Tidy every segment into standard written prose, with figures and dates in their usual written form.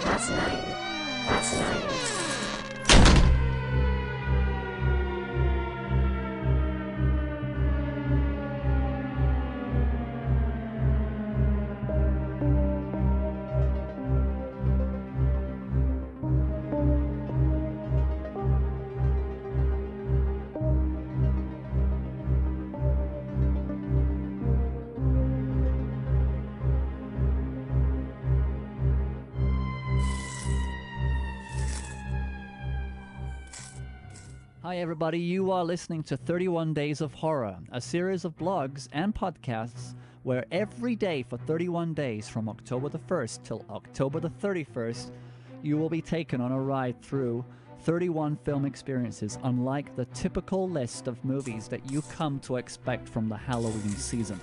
Last night. Hi everybody, you are listening to 31 Days of Horror, a series of blogs and podcasts where every day for 31 days from October the 1st till October the 31st, you will be taken on a ride through 31 film experiences unlike the typical list of movies that you come to expect from the Halloween season.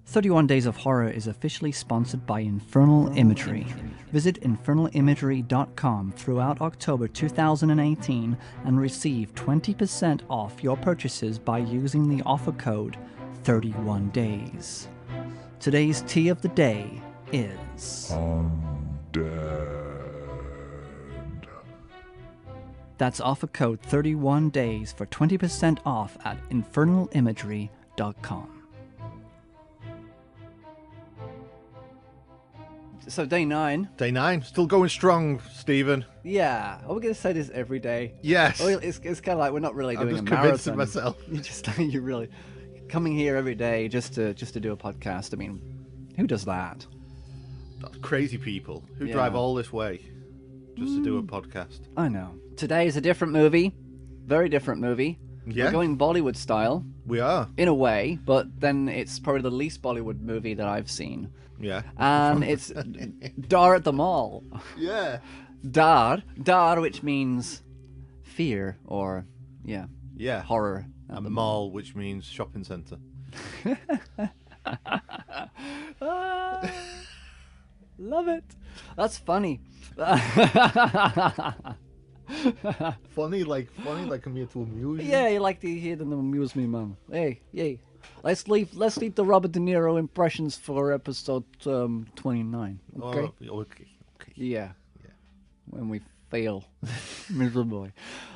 31 Days of Horror is officially sponsored by Infernal Imagery. Visit infernalimagery.com throughout October 2018 and receive 20% off your purchases by using the offer code 31days. Today's tea of the day is... Undead. That's offer code 31days for 20% off at infernalimagery.com. So day 9. Day 9. Still going strong, Stephen. Yeah. Are we going to say this every day? Yes. Well, it's kind of like we're not really doing I'm just a convincing marathon. myself. You're really coming here every day just to do a podcast. I mean, who does that? That's crazy people who Yeah. drive all this way just to do a podcast. I know. Today is a different movie. Very different movie. Yeah. We're going Bollywood style We are. in a way, but then it's probably the least Bollywood movie that I've seen. Yeah. And it's Darr at the Mall. Yeah. Daar, which means fear or, yeah, Yeah. horror. And mall, which means shopping centre. Love it. That's funny. Funny like I'm here to amuse you. Yeah, you like to hear them amuse me, man. Hey, yay. Let's leave the Robert De Niro impressions for episode 29. Okay? Oh, okay. Yeah. When we fail miserably.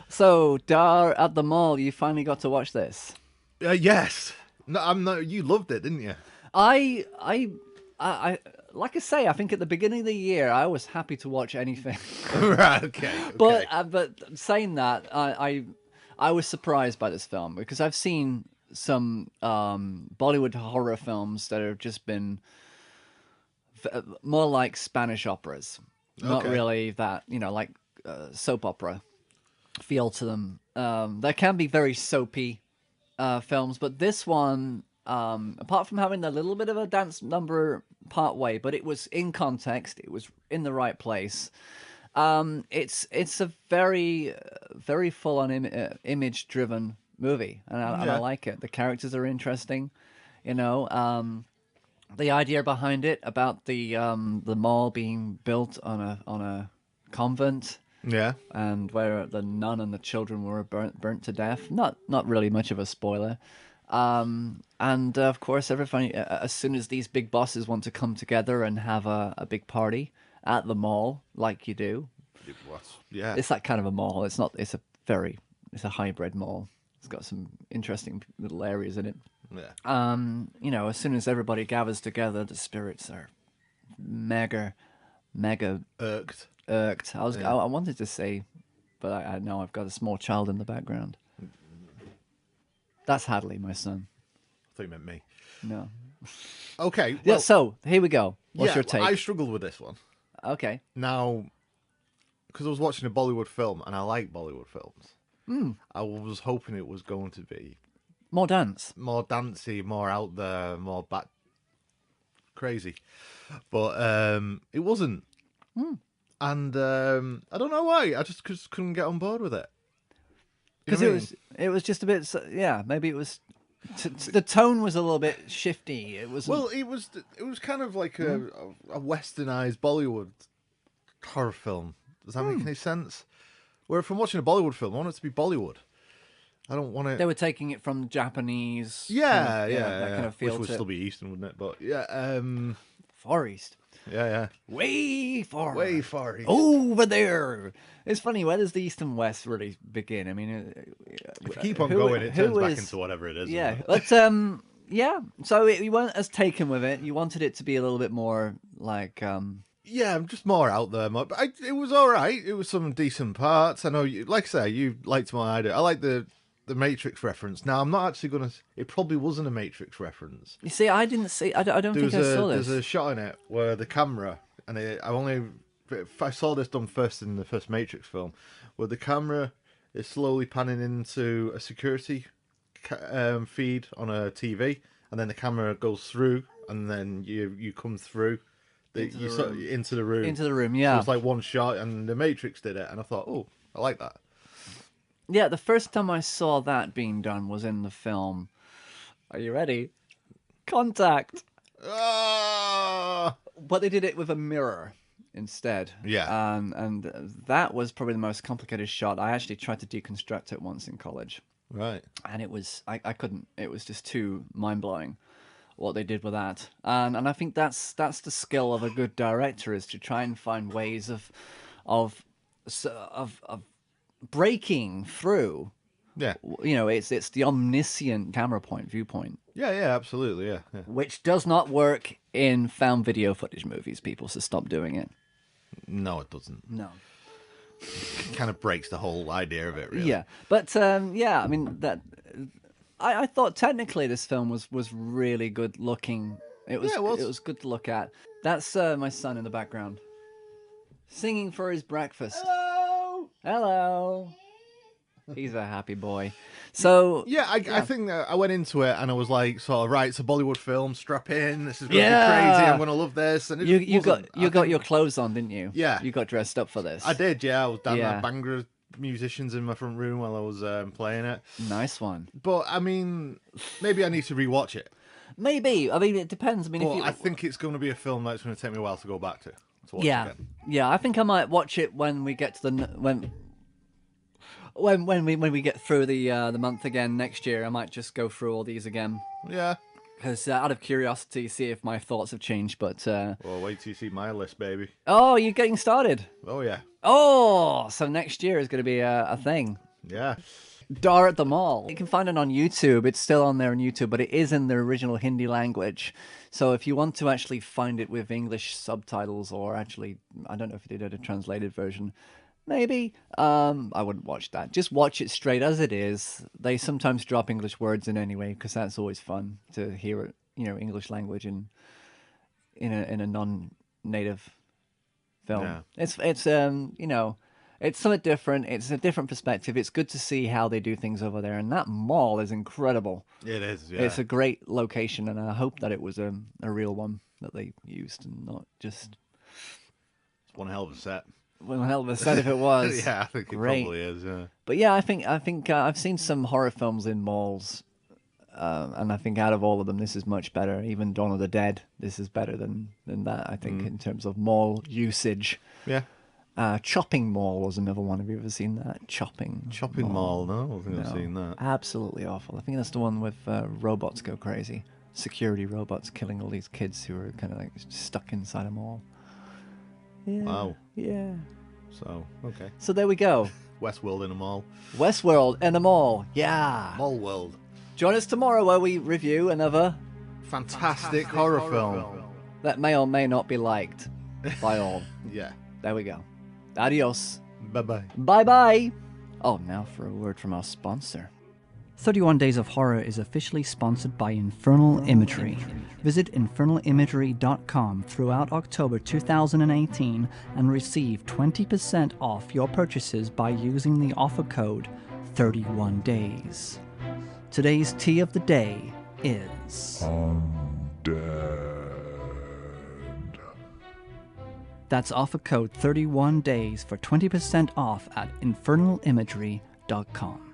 So, Daar at the Mall, you finally got to watch this. Yes. No, I'm not. You loved it, didn't you? I like I say, I think at the beginning of the year I was happy to watch anything. Right. Okay. But saying that, I was surprised by this film because I've seen some Bollywood horror films that have just been more like Spanish operas, not really that like soap opera feel to them. There can be very soapy films, but this one, apart from having a little bit of a dance number part way, but it was in context, it was in the right place. It's a very very full on image driven movie, and I like it. The characters are interesting, the idea behind it about the mall being built on a convent. Yeah. And where the nun and the children were burnt to death. Not really much of a spoiler. And of course, everybody, as soon as these big bosses want to come together and have a big party at the mall, like you do. Yeah. It's that kind of a mall. It's not. It's a hybrid mall. It's got some interesting little areas in it. Yeah. As soon as everybody gathers together, the spirits are mega Irked. I wanted to say, but I know I've got a small child in the background. That's Hadley, my son. I thought you meant me. No. Okay. Yeah. Well, So here we go. What's your take? I struggled with this one. Okay. Now, because I was watching a Bollywood film, and I like Bollywood films, I was hoping it was going to be More dance. more dancey, more out there, more back crazy. But it wasn't. And I don't know why. I just couldn't get on board with it. You know Because what I mean? it was just a bit. Maybe it was. The tone was a little bit shifty. It was. Well, it was kind of like a westernized Bollywood horror film. Does that make any sense? Where if I'm watching a Bollywood film, I want it to be Bollywood. I don't want it. They were taking it from Japanese. Yeah, that kind of feel which would to still be Eastern, wouldn't it? But yeah, Far East. yeah. Way far. Way far east. Over there. It's funny, where does the East and West really begin? I mean, If you keep on going, it turns back into whatever it is. Yeah, but yeah. So you weren't as taken with it. You wanted it to be a little bit more like. Yeah, I'm just more out there. But it was all right. It was some decent parts. I know, like I say, you liked more than I do. I like the Matrix reference. Now, I'm not actually going to... It probably wasn't a Matrix reference. You see, I didn't see... I don't think I saw this. There's a shot in it where the camera... And I saw this done first in the first Matrix film, where the camera is slowly panning into a security feed on a TV, and then the camera goes through, and then you come through into the room. Into the room, yeah. So it's like one shot, and the Matrix did it, and I thought, oh, I like that. Yeah, the first time I saw that being done was in the film. Are you ready? Contact. But they did it with a mirror instead. Yeah. And that was probably the most complicated shot. I actually tried to deconstruct it once in college. Right. And it was, I couldn't. It was just too mind-blowing what they did with that. And I think that's the skill of a good director, is to try and find ways of breaking through. Yeah. You know, it's the omniscient viewpoint. Yeah, absolutely, yeah. Which does not work in found video footage movies, people, so stop doing it. No, it doesn't. No. It kind of breaks the whole idea of it, really. Yeah, but yeah, I mean, that I thought technically this film was really good looking. It was good to look at. That's my son in the background, singing for his breakfast. Hello. He's a happy boy. So yeah, I think I went into it and I was like, sort of, right, it's a Bollywood film. Strap in. This is going to be crazy. I'm going to love this. And you got your clothes on, didn't you? Yeah, you got dressed up for this. I did. Yeah, I was down there, Bhangra musicians in my front room while I was playing it. Nice one. But I mean, maybe I need to rewatch it. Maybe. I mean, it depends. I mean, I think it's going to be a film that's going to take me a while to go back to watch again. Yeah. I think I might watch it when we get to when we get through the month again next year. I might just go through all these again. Yeah. Because out of curiosity, see if my thoughts have changed. But well, wait till you see my list, baby. Oh, you're getting started. Oh yeah. Oh, so next year is going to be a thing. Yeah. Darr the Mall. You can find it on YouTube. It's still on there on YouTube, but it is in the original Hindi language. So if you want to actually find it with English subtitles, or actually, I don't know if they did a translated version, maybe. I wouldn't watch that. Just watch it straight as it is. They sometimes drop English words in anyway, because that's always fun to hear it, English language in a non-native film. Yeah. It's it's something different. It's a different perspective. It's good to see how they do things over there, and that mall is incredible. It is. Yeah. It's a great location, and I hope that it was a real one that they used and not just. It's one hell of a set. Well, hell of a set if it was. Yeah, I think it probably is. Yeah. But yeah, I think I've seen some horror films in malls, and I think out of all of them, this is much better. Even Dawn of the Dead, this is better than that. I think in terms of mall usage. Yeah. Chopping Mall was another one. Have you ever seen that? Chopping Mall? No, I don't think I've seen that. Absolutely awful. I think that's the one with robots go crazy. Security robots killing all these kids who are kind of like stuck inside a mall. Yeah. Wow. Yeah. So, okay. So there we go. Westworld in a mall. Westworld in a mall. Yeah. Mall world. Join us tomorrow where we review another fantastic horror film that may or may not be liked by all. Yeah. There we go. Adios. Bye-bye. Bye-bye. Oh, now for a word from our sponsor. 31 Days of Horror is officially sponsored by Infernal Imagery. Visit infernalimagery.com throughout October 2018 and receive 20% off your purchases by using the offer code 31 Days. Today's tea of the day is... Undead. That's offer code 31 Days for 20% off at infernalimagery.com.